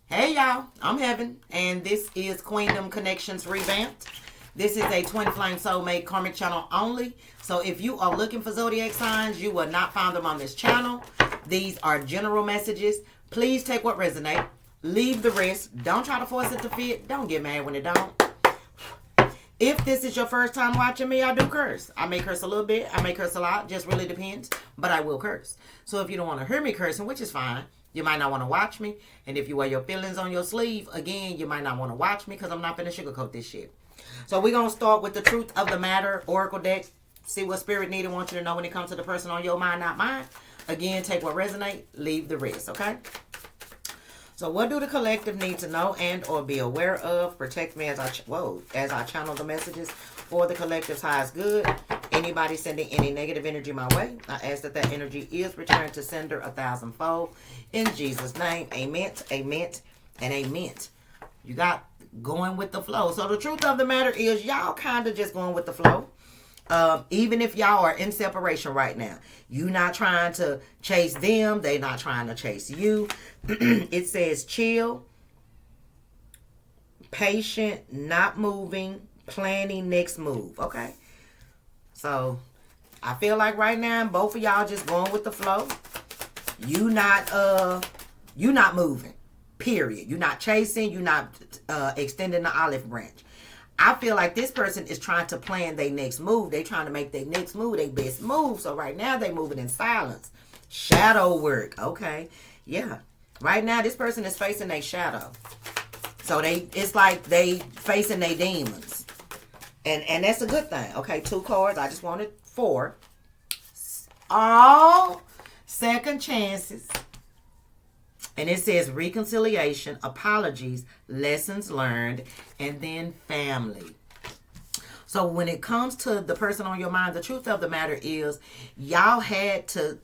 Hey y'all, I'm Heaven, and this is Queendom Connections Revamped. This is a Twin Flame Soulmate Karmic channel only. So if you are looking for zodiac signs, you will not find them on this channel. These are general messages. Please take what resonates. Leave the rest. Don't try to force it to fit. Don't get mad when it don't. If this is your first time watching me, I do curse. I may curse a little bit. I may curse a lot. Just really depends. But I will curse. So if you don't want to hear me cursing, which is fine, you might not want to watch me. And if you wear your feelings on your sleeve, again, you might not want to watch me because I'm not going to sugarcoat this shit. So we're going to start with the truth of the matter, Oracle deck. See what Spirit need and want you to know when it comes to the person on your mind, not mine. Again, take what resonates, leave the rest, okay? So what do the collective need to know and or be aware of? Protect me as I channel the messages for the collective's highest good. Anybody sending any negative energy my way, I ask that that energy is returned to sender 1,000-fold. In Jesus' name, amen, amen, and amen. You got going with the flow. So the truth of the matter is y'all kind of just going with the flow. Even if y'all are in separation right now, you not trying to chase them, they not trying to chase you. It says chill, patient, not moving, planning next move. Okay, so I feel like right now both of y'all just going with the flow. You not moving, period. You not chasing, you not extending the olive branch. I feel like this person is trying to plan their next move. They trying to make their next move their best move. So right now they moving in silence. Shadow work. Okay. Yeah. Right now this person is facing their shadow. So it's like they facing their demons. And that's a good thing. Okay, 2 cards. I just wanted 4. All second chances. And it says reconciliation, apologies, lessons learned, and then family. So when it comes to the person on your mind, the truth of the matter is y'all had to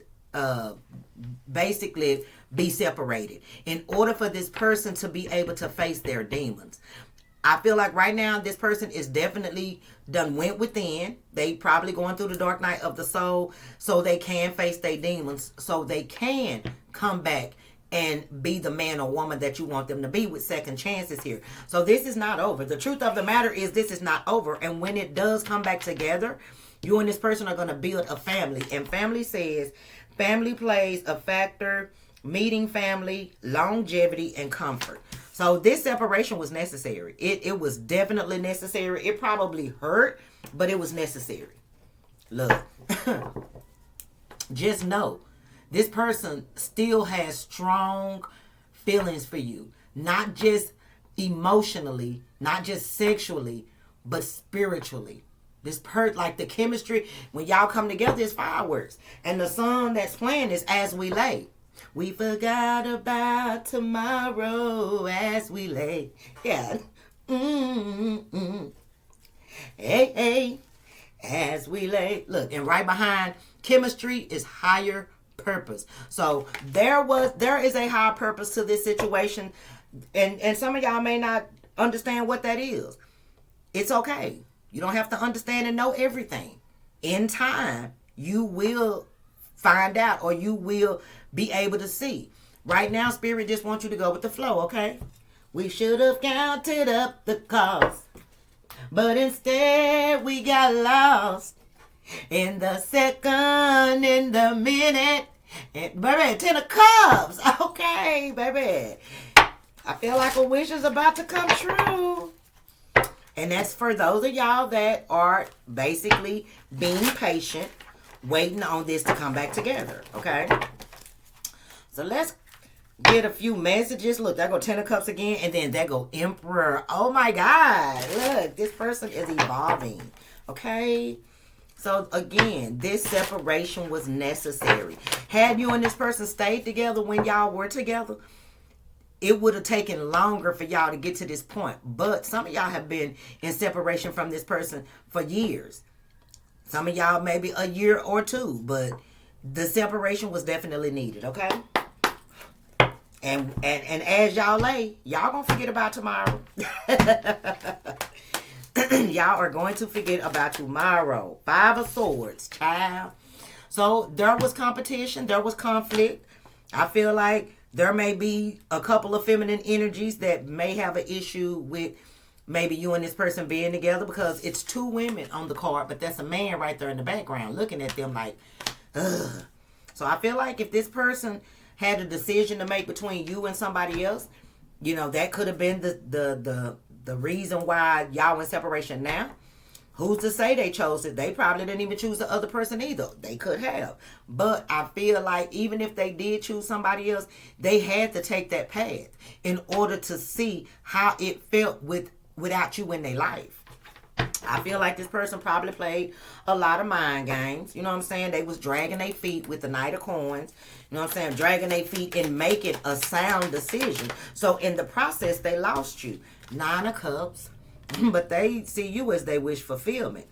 basically be separated in order for this person to be able to face their demons. I feel like right now this person is definitely done went within. They probably going through the dark night of the soul so they can face their demons, so they can come back and be the man or woman that you want them to be with second chances here. So this is not over. The truth of the matter is this is not over. And when it does come back together, you and this person are going to build a family. And family says, family plays a factor, meeting family, longevity, and comfort. So this separation was necessary. It was definitely necessary. It probably hurt, but it was necessary. Look, just know, this person still has strong feelings for you. Not just emotionally, not just sexually, but spiritually. Like the chemistry, when y'all come together, it's fireworks. And the song that's playing is As We Lay. We forgot about tomorrow as we lay. Yeah. Mm-hmm. Hey, hey, as we lay. Look, and right behind chemistry is higher purpose. So there is a higher purpose to this situation, and some of y'all may not understand what that is. It's okay. You don't have to understand and know everything. In time, you will find out, or you will be able to see. Right now, Spirit just wants you to go with the flow, okay? We should have counted up the cost, but instead we got lost in the second, in the minute, and baby, 10 of cups. Okay, baby. I feel like a wish is about to come true. And that's for those of y'all that are basically being patient, waiting on this to come back together, okay? So let's get a few messages. Look, there go 10 of cups again, and then there go Emperor. Oh my God. Look, this person is evolving, okay? So again, this separation was necessary. Had you and this person stayed together when y'all were together, it would have taken longer for y'all to get to this point. But some of y'all have been in separation from this person for years. Some of y'all maybe a year or 2, but the separation was definitely needed, okay? And as y'all lay, y'all gonna forget about tomorrow. Y'all are going to forget about tomorrow. 5 of Swords, child. So there was competition. There was conflict. I feel like There may be a couple of feminine energies that may have an issue with maybe you and this person being together, because it's two women on the card, but that's a man right there in the background looking at them like, ugh. So I feel like if this person had a decision to make between you and somebody else, you know, that could have been the reason why y'all in separation now. Who's to say they chose it? They probably didn't even choose the other person either. They could have. But I feel like even if they did choose somebody else, they had to take that path in order to see how it felt without you in their life. I feel like this person probably played a lot of mind games. You know what I'm saying? They was dragging their feet with the Knight of Coins. You know what I'm saying? Dragging their feet and making a sound decision. So in the process, they lost you. 9 of Cups. But they see you as they wish fulfillment.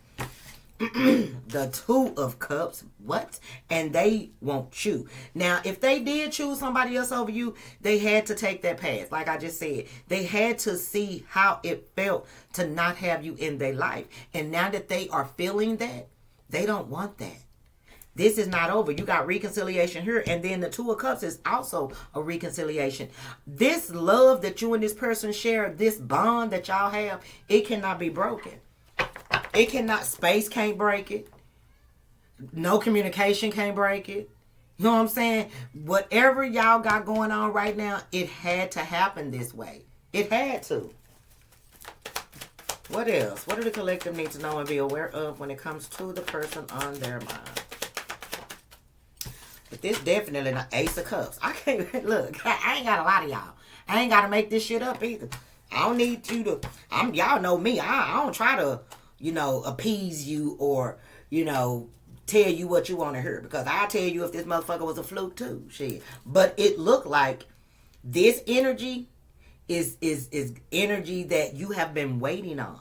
The 2 of Cups. What? And they want you. Now, if they did choose somebody else over you, they had to take that path. Like I just said, they had to see how it felt to not have you in their life. And now that they are feeling that, they don't want that. This is not over. You got reconciliation here. And then the 2 of Cups is also a reconciliation. This love that you and this person share, this bond that y'all have, it cannot be broken. It cannot, space can't break it. No communication can't break it. You know what I'm saying? Whatever y'all got going on right now, it had to happen this way. It had to. What else? What do the collective need to know and be aware of when it comes to the person on their mind? But this definitely not Ace of Cups. I can't, look, I ain't got a lot of y'all. I ain't got to make this shit up either. I don't need you to, y'all know me. I don't try to, you know, appease you or, you know, tell you what you want to hear. Because I'll tell you if this motherfucker was a fluke too. Shit. But it looked like this energy is energy that you have been waiting on.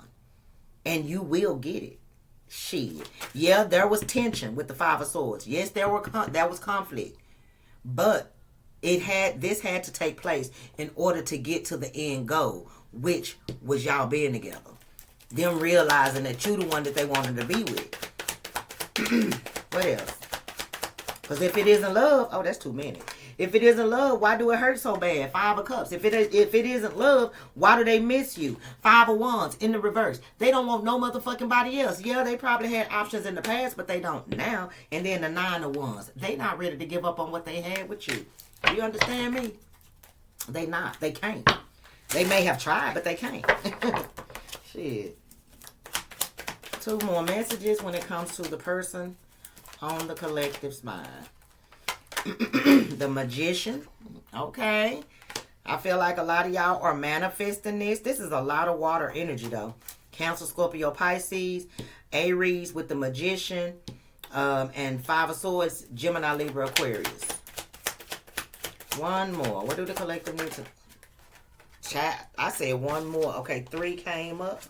And you will get it. Shit. Yeah, there was tension with the 5 of Swords. Yes, there was conflict. But this had to take place in order to get to the end goal, which was y'all being together. Them realizing that you the one that they wanted to be with. What else? Because if it isn't love, oh, that's too many. If it isn't love, why do it hurt so bad? 5 of Cups. If it isn't love, why do they miss you? 5 of Wands in the reverse. They don't want no motherfucking body else. Yeah, they probably had options in the past, but they don't now. And then the 9 of Wands. They not ready to give up on what they had with you. You understand me? They not. They can't. They may have tried, but they can't. Shit. 2 more messages when it comes to the person on the collective's mind. The Magician. Okay. I feel like a lot of y'all are manifesting this. This is a lot of water energy though. Cancer, Scorpio, Pisces, Aries with the Magician, and 5 of Swords, Gemini, Libra, Aquarius. One more. What do the collective need to chat? I said one more. Okay, 3 came up.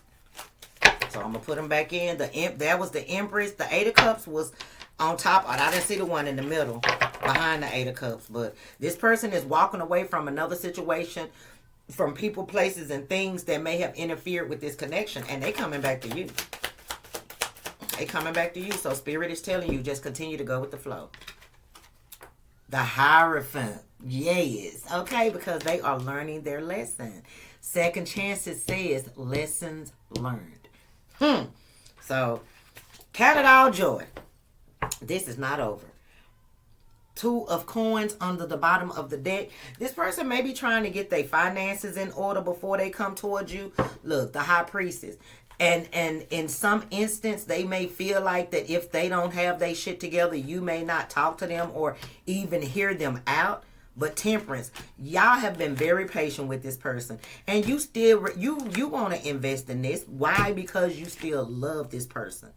So I'm gonna put them back in. That was the Empress. The 8 of Cups was on top. I didn't see the one in the middle behind the 8 of Cups. But this person is walking away from another situation, from people, places, and things that may have interfered with this connection. And they coming back to you. They coming back to you. So Spirit is telling you, just continue to go with the flow. The Hierophant. Yes. Okay, because they are learning their lesson. Second Chances says lessons learned. So, count it all joy. This is not over. 2 of Coins under the bottom of the deck. This person may be trying to get their finances in order before they come towards you. Look, the High Priestess. And in some instance, they may feel like that if they don't have their shit together, you may not talk to them or even hear them out. But Temperance, y'all have been very patient with this person. And you still, you want to invest in this. Why? Because you still love this person.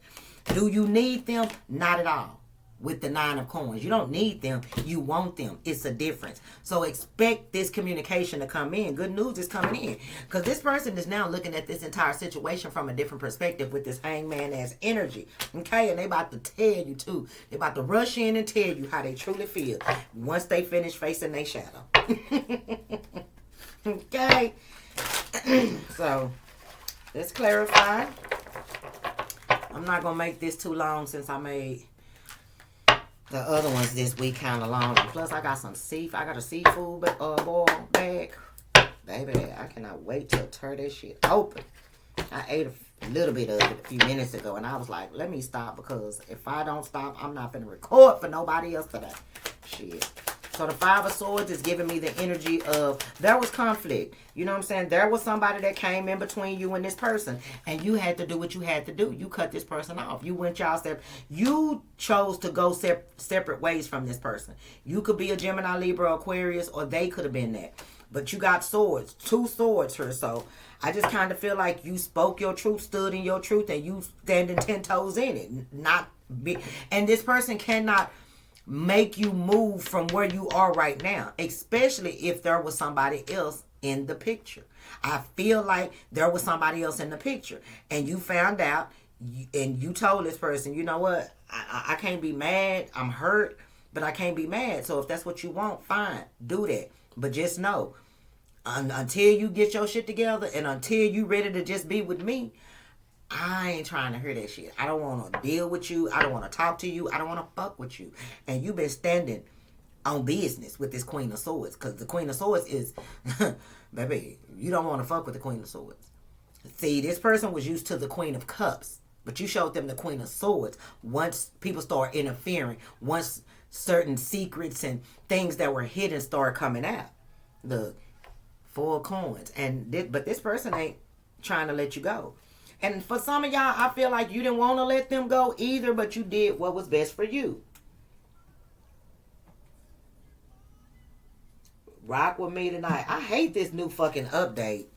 Do you need them? Not at all. With the 9 of Coins. You don't need them. You want them. It's a difference. So expect this communication to come in. Good news is coming in. Because this person is now looking at this entire situation from a different perspective with this hangman-ass energy. Okay? And they about to tell you too. They about to rush in and tell you how they truly feel once they finish facing their shadow. Okay? So, let's clarify. I'm not going to make this too long since I made The other ones this week kind of long. And plus, I got a seafood boil bag. Baby, I cannot wait to tear this shit open. I ate a little bit of it a few minutes ago, and I was like, let me stop, because if I don't stop, I'm not going to record for nobody else today. Shit. So the Five of Swords is giving me the energy of, there was conflict. You know what I'm saying? There was somebody that came in between you and this person, and you had to do what you had to do. You cut this person off. You went y'all step. You chose to go separate ways from this person. You could be a Gemini, Libra, Aquarius, or they could have been that. But you got swords, 2 swords here. So I just kind of feel like you spoke your truth, stood in your truth, and you standing 10 toes in it. And this person cannot make you move from where you are right now, especially if there was somebody else in the picture. I feel like there was somebody else in the picture, and you found out, and you told this person, you know what, I can't be mad, I'm hurt, but I can't be mad. So if that's what you want, fine, do that. But just know, until you get your shit together and until you ready to just be with me, I ain't trying to hear that shit. I don't want to deal with you. I don't want to talk to you. I don't want to fuck with you. And you've been standing on business with this Queen of Swords. Because the Queen of Swords is, baby, you don't want to fuck with the Queen of Swords. See, this person was used to the Queen of Cups. But you showed them the Queen of Swords. Once people start interfering, once certain secrets and things that were hidden start coming out. The 4 coins. But this person ain't trying to let you go. And for some of y'all, I feel like you didn't want to let them go either, but you did what was best for you. Rock with me tonight. I hate this new fucking update.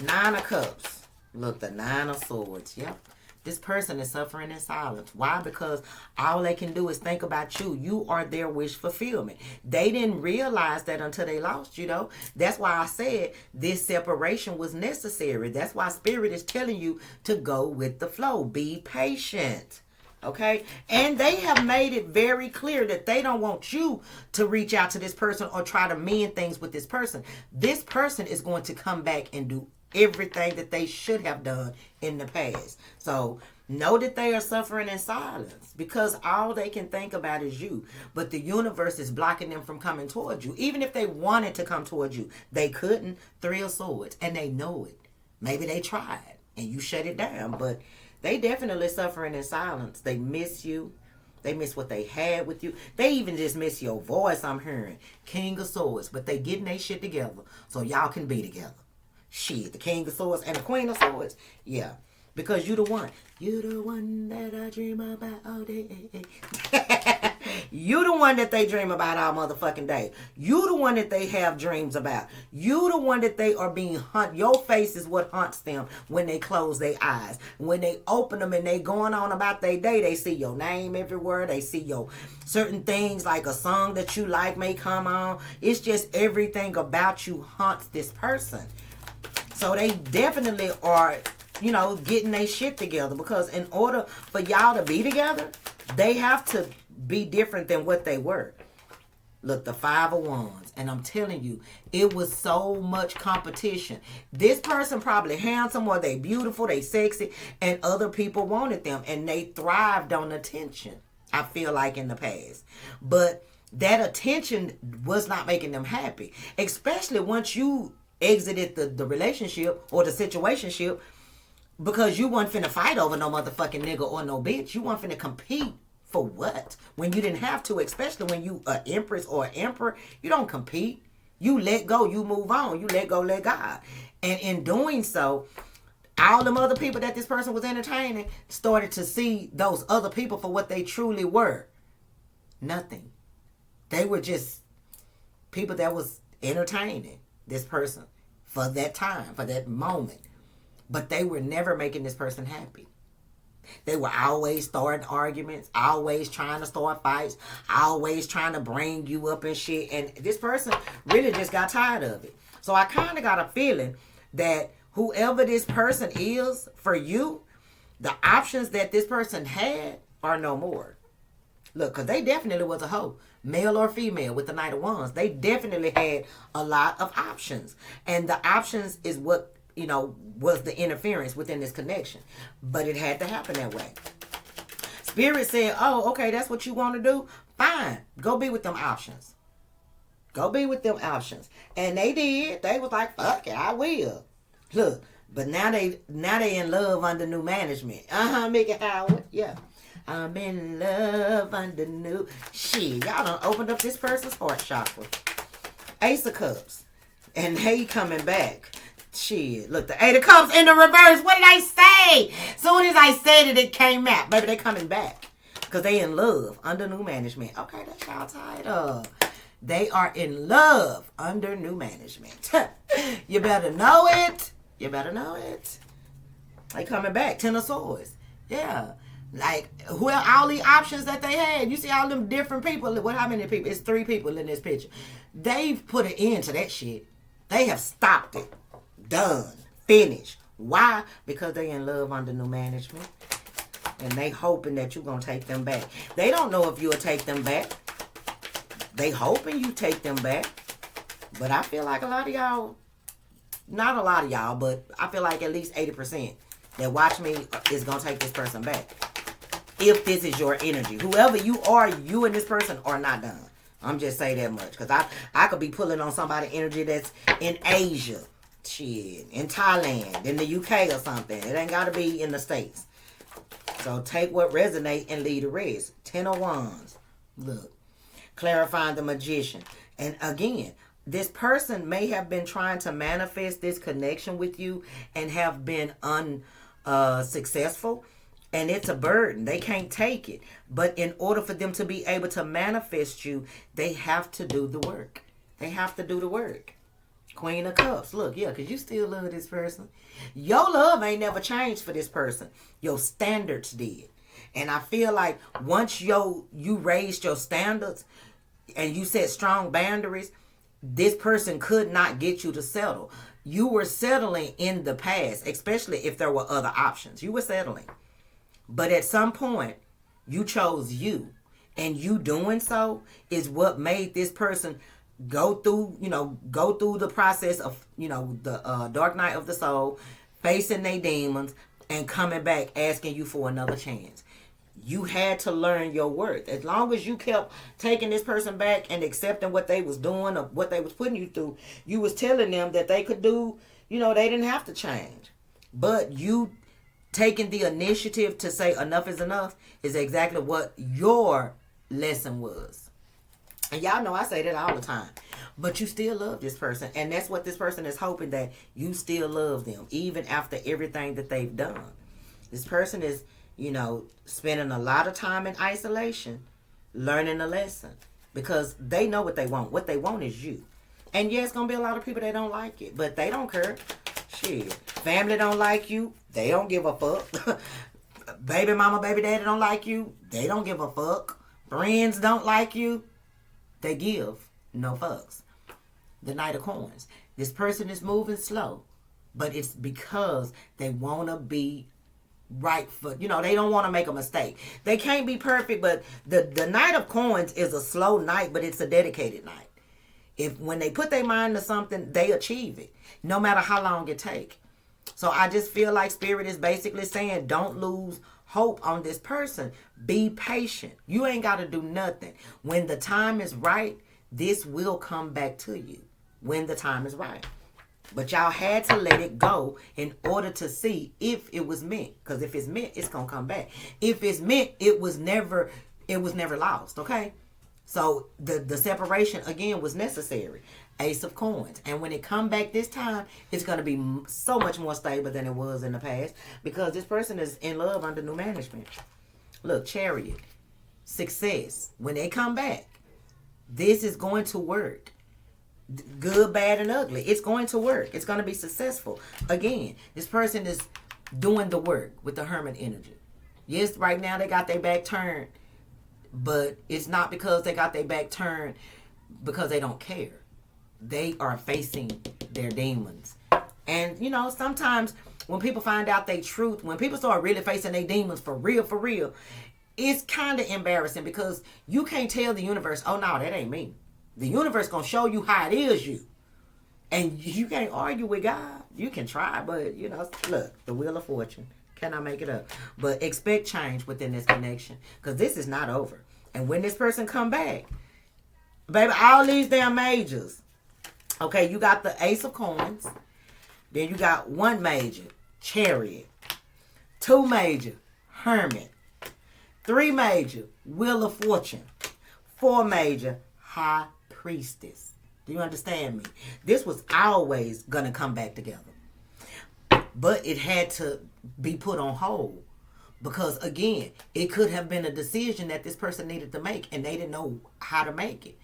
9 of Cups. Look, the 9 of Swords. Yep. This person is suffering in silence. Why? Because all they can do is think about you. You are their wish fulfillment. They didn't realize that until they lost you, though. That's why I said this separation was necessary. That's why Spirit is telling you to go with the flow. Be patient. Okay? And they have made it very clear that they don't want you to reach out to this person or try to mend things with this person. This person is going to come back and do everything that they should have done in the past. So know that they are suffering in silence because all they can think about is you. But the universe is blocking them from coming towards you. Even if they wanted to come towards you, they couldn't. 3 of Swords, and they know it. Maybe they tried and you shut it down, but they definitely suffering in silence. They miss you. They miss what they had with you. They even just miss your voice, I'm hearing. King of Swords, but they getting their shit together so y'all can be together. Shit, the King of Swords and the Queen of Swords. Yeah. Because you the one. You the one that I dream about all day. You the one that they dream about all motherfucking day. You the one that they have dreams about. You the one that they are being hunted. Your face is what haunts them when they close their eyes. When they open them and they going on about their day, they see your name everywhere. They see your certain things, like a song that you like may come on. It's just everything about you haunts this person. So they definitely are, getting their shit together, because in order for y'all to be together, they have to be different than what they were. Look, the 5 of Wands, and I'm telling you, it was so much competition. This person probably handsome, or they beautiful, they sexy, and other people wanted them, and they thrived on attention, I feel like, in the past. But that attention was not making them happy, especially once you exited the relationship or the situationship, because you weren't finna fight over no motherfucking nigga or no bitch. You weren't finna compete for what? When you didn't have to, especially when you an empress or an emperor, you don't compete. You let go, you move on. You let go, let God. And in doing so, all them other people that this person was entertaining started to see those other people for what they truly were. Nothing. They were just people that was entertaining this person for that time, for that moment. But they were never making this person happy. They were always starting arguments, always trying to start fights, always trying to bring you up and shit. And this person really just got tired of it. So I kind of got a feeling that whoever this person is for you, the options that this person had are no more. Look, because they definitely was a hoe. Male or female with the Knight of Wands. They definitely had a lot of options. And the options is what, was the interference within this connection. But it had to happen that way. Spirit said, oh, okay, that's what you want to do? Fine. Go be with them options. Go be with them options. And they did. They was like, fuck it, I will. Look, but now they in love under new management. Mickey Howard. Yeah. I'm in love under new shit. Y'all done opened up this person's heart chakra. Ace of Cups. And they coming back. Shit. Look, the Eight of Cups in the reverse. What did I say? Soon as I said it, it came out. Baby, they coming back. Because they in love under new management. Okay, that's y'all tied up. They are in love under new management. You better know it. You better know it. They coming back. Ten of Swords. Yeah. Like, well, all the options that they had. You see all them different people. What? How many people? It's 3 people in this picture. They've put an end to that shit. They have stopped it. Done. Finished. Why? Because they in love under new management. And they hoping that you're going to take them back. They don't know if you'll take them back. They hoping you take them back. But I feel like a lot of y'all, not a lot of y'all, but I feel like at least 80% that watch me is going to take this person back. If this is your energy. Whoever you are, you and this person are not done. I'm just saying that much. Because I could be pulling on somebody energy that's in Asia. Shit. In Thailand. In the UK or something. It ain't got to be in the States. So take what resonates and leave the rest. 10 of Wands. Look. Clarifying the Magician. And again, this person may have been trying to manifest this connection with you and have been unsuccessful. And it's a burden. They can't take it. But in order for them to be able to manifest you, they have to do the work. They have to do the work. Queen of Cups. Look, yeah, because you still love this person. Your love ain't never changed for this person. Your standards did. And I feel like once you raised your standards and you set strong boundaries, this person could not get you to settle. You were settling in the past, especially if there were other options. You were settling. But at some point, you chose you. And you doing so is what made this person go through the process of, the dark night of the soul, facing their demons, and coming back asking you for another chance. You had to learn your worth. As long as you kept taking this person back and accepting what they was doing or what they was putting you through, you was telling them that they could do, they didn't have to change. But you taking the initiative to say enough is enough is exactly what your lesson was. And y'all know I say that all the time. But you still love this person. And that's what this person is hoping, that you still love them, even after everything that they've done. This person is, spending a lot of time in isolation, learning a lesson. Because they know what they want. What they want is you. And yeah, it's going to be a lot of people that don't like it. But they don't care. Shit. Family don't like you. They don't give a fuck. Baby mama, baby daddy don't like you. They don't give a fuck. Friends don't like you. They give no fucks. The Knight of Coins. This person is moving slow. But it's because they want to be right for, they don't want to make a mistake. They can't be perfect, but the Knight of Coins is a slow knight, but it's a dedicated knight. When they put their mind to something, they achieve it, no matter how long it take. So I just feel like Spirit is basically saying, don't lose hope on this person. Be patient. You ain't got to do nothing. When the time is right, this will come back to you. When the time is right. But y'all had to let it go in order to see if it was meant. Because if it's meant, it's going to come back. If it's meant, it was never lost. Okay? So the separation, again, was necessary. Ace of Coins. And when it come back this time, it's going to be so much more stable than it was in the past. Because this person is in love under new management. Look, Chariot. Success. When they come back, this is going to work. Good, bad, and ugly. It's going to work. It's going to be successful. Again, this person is doing the work with the Hermit energy. Yes, right now they got their back turned. But it's not because they got their back turned because they don't care. They are facing their demons. And, sometimes when people find out their truth, when people start really facing their demons for real, it's kind of embarrassing because you can't tell the universe, oh, no, that ain't me. The universe going to show you how it is you. And you can't argue with God. You can try, but, look, the Wheel of Fortune. Cannot make it up. But expect change within this connection, because this is not over. And when this person come back, baby, all these damn majors. Okay, you got the Ace of Coins. Then you got 1 major, Chariot. 2 major, Hermit. 3 major, Wheel of Fortune. 4 major, High Priestess. Do you understand me? This was always going to come back together. But it had to be put on hold. Because, again, it could have been a decision that this person needed to make, and they didn't know how to make it.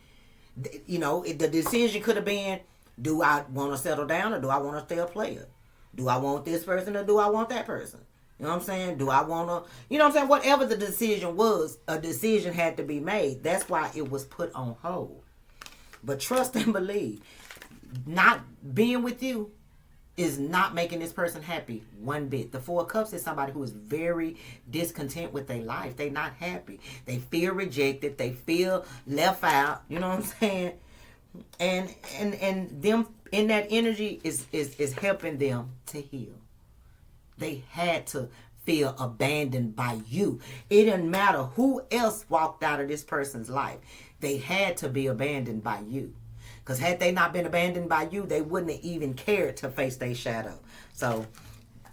You know, the decision could have been, do I want to settle down, or do I want to stay a player? Do I want this person, or do I want that person? You know what I'm saying? Do I want to, you know what I'm saying? Whatever the decision was, a decision had to be made. That's why it was put on hold. But trust and believe, not being with you is not making this person happy one bit. The 4 of Cups is somebody who is very discontent with their life. They not happy. They feel rejected. They feel left out. You know what I'm saying? And them in that energy is helping them to heal. They had to feel abandoned by you. It didn't matter who else walked out of this person's life. They had to be abandoned by you. Because had they not been abandoned by you, they wouldn't have even cared to face their shadow. So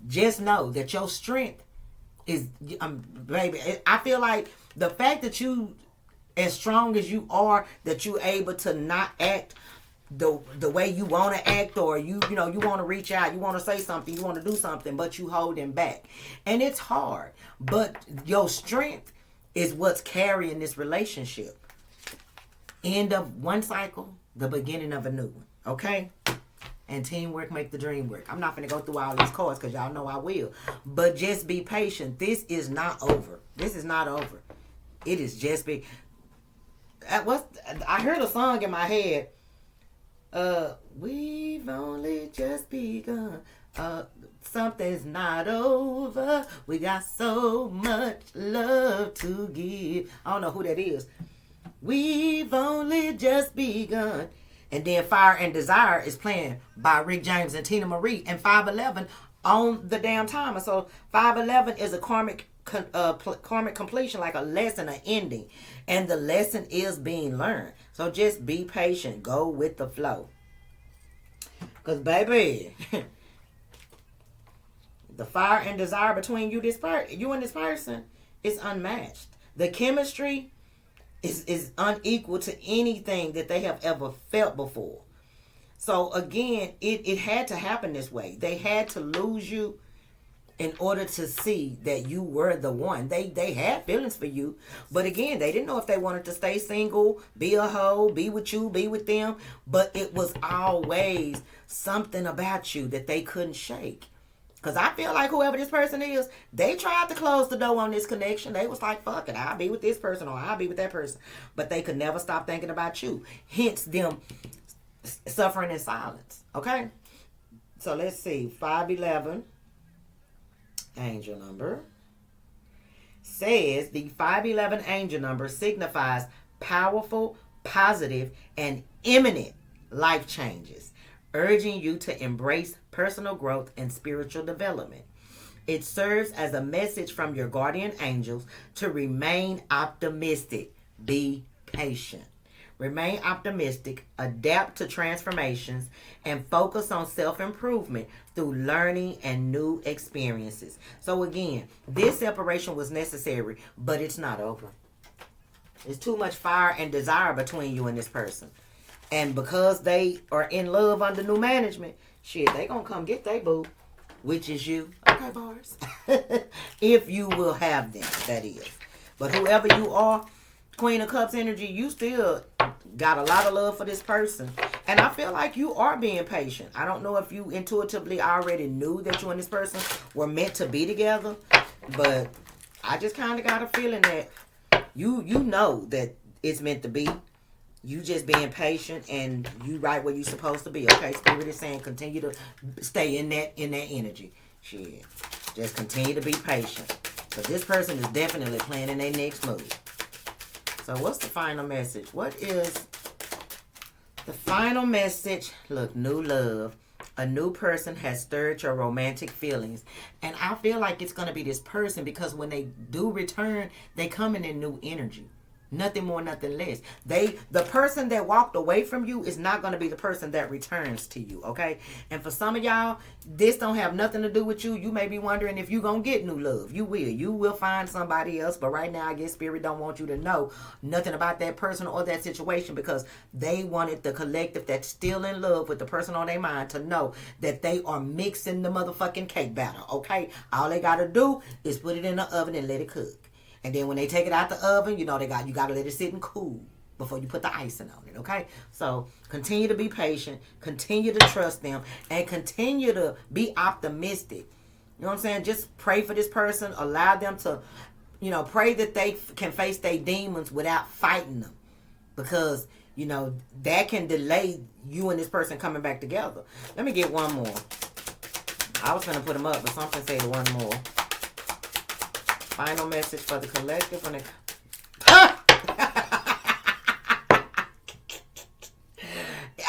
just know that your strength is, baby, I feel like the fact that you, as strong as you are, that you're able to not act the way you want to act, or you want to reach out, you want to say something, you want to do something, but you holding back. And it's hard. But your strength is what's carrying this relationship. End of one cycle, the beginning of a new one. Okay? And teamwork make the dream work. I'm not going to go through all these cards because y'all know I will. But just be patient. This is not over. This is not over. It is just be. I heard a song in my head. We've only just begun. Something's not over. We got so much love to give. I don't know who that is. We've only just begun. And then Fire and Desire is playing by Rick James and Tina Marie, and 511 on the damn timer. So 511 is a karmic completion, like a lesson, an ending. And the lesson is being learned. So just be patient. Go with the flow. Because, baby, the fire and desire between you and this person is unmatched. The chemistry is unequal to anything that they have ever felt before. So, again, it had to happen this way. They had to lose you in order to see that you were the one. They had feelings for you. But again, they didn't know if they wanted to stay single, be a hoe, be with you, be with them. But it was always something about you that they couldn't shake. Because I feel like whoever this person is, they tried to close the door on this connection. They was like, fuck it, I'll be with this person or I'll be with that person. But they could never stop thinking about you. Hence them suffering in silence. Okay? So let's see. 511. Angel number says the 511 angel number signifies powerful, positive, and imminent life changes, urging you to embrace personal growth and spiritual development. It serves as a message from your guardian angels to remain optimistic. Be patient. Remain optimistic, adapt to transformations, and focus on self-improvement through learning and new experiences. So again, this separation was necessary, but it's not over. There's too much fire and desire between you and this person. And because they are in love under new management, shit, they gonna come get they boo, which is you. Okay, bars. If you will have them, that is. But whoever you are, Queen of Cups energy, you still got a lot of love for this person. And I feel like you are being patient. I don't know if you intuitively already knew that you and this person were meant to be together. But I just kind of got a feeling that you know that it's meant to be. You just being patient and you right where you supposed to be. Okay, Spirit is saying continue to stay in that energy. Shit. Just continue to be patient. Because this person is definitely planning their next move. So what's the final message? What is the final message? Look, new love. A new person has stirred your romantic feelings. And I feel like it's going to be this person because when they do return, they come in new energy. Nothing more, nothing less. The person that walked away from you is not going to be the person that returns to you, okay? And for some of y'all, this don't have nothing to do with you. You may be wondering if you're going to get new love. You will. You will find somebody else. But right now, I guess Spirit don't want you to know nothing about that person or that situation because they wanted the collective that's still in love with the person on their mind to know that they are mixing the motherfucking cake batter, okay? All they got to do is put it in the oven and let it cook. And then when they take it out the oven, you know, you got to let it sit and cool before you put the icing on it, okay? So continue to be patient, continue to trust them, and continue to be optimistic. You know what I'm saying? Just pray for this person. Allow them to, you know, pray that they can face their demons without fighting them. Because, you know, that can delay you and this person coming back together. Let me get one more. I was going to put them up, but something said one more. Final message for the collective. When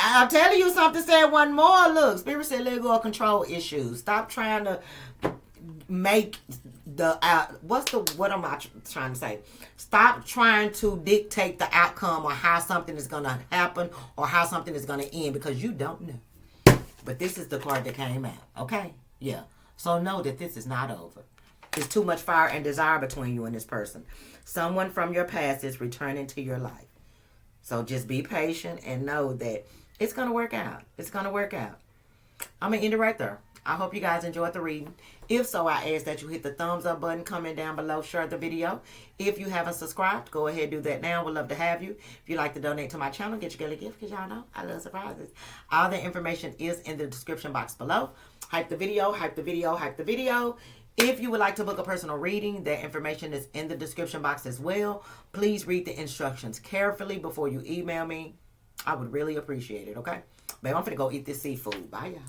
I'm telling you, something said one more. Look, Spirit said let go of control issues. Stop trying to make what am I trying to say? Stop trying to dictate the outcome or how something is going to happen or how something is going to end because you don't know. But this is the card that came out. Okay? Yeah. So know that this is not over. There's too much fire and desire between you and this person. Someone from your past is returning to your life. So just be patient and know that it's going to work out. It's going to work out. I'm going to end it right there. I hope you guys enjoyed the reading. If so, I ask that you hit the thumbs up button, comment down below, share the video. If you haven't subscribed, go ahead and do that now. We'd love to have you. If you'd like to donate to my channel, get your girl a gift because y'all know I love surprises. All the information is in the description box below. Hype the video, hype the video, hype the video. If you would like to book a personal reading, that information is in the description box as well. Please read the instructions carefully before you email me. I would really appreciate it, okay? Babe, I'm finna go eat this seafood. Bye, y'all.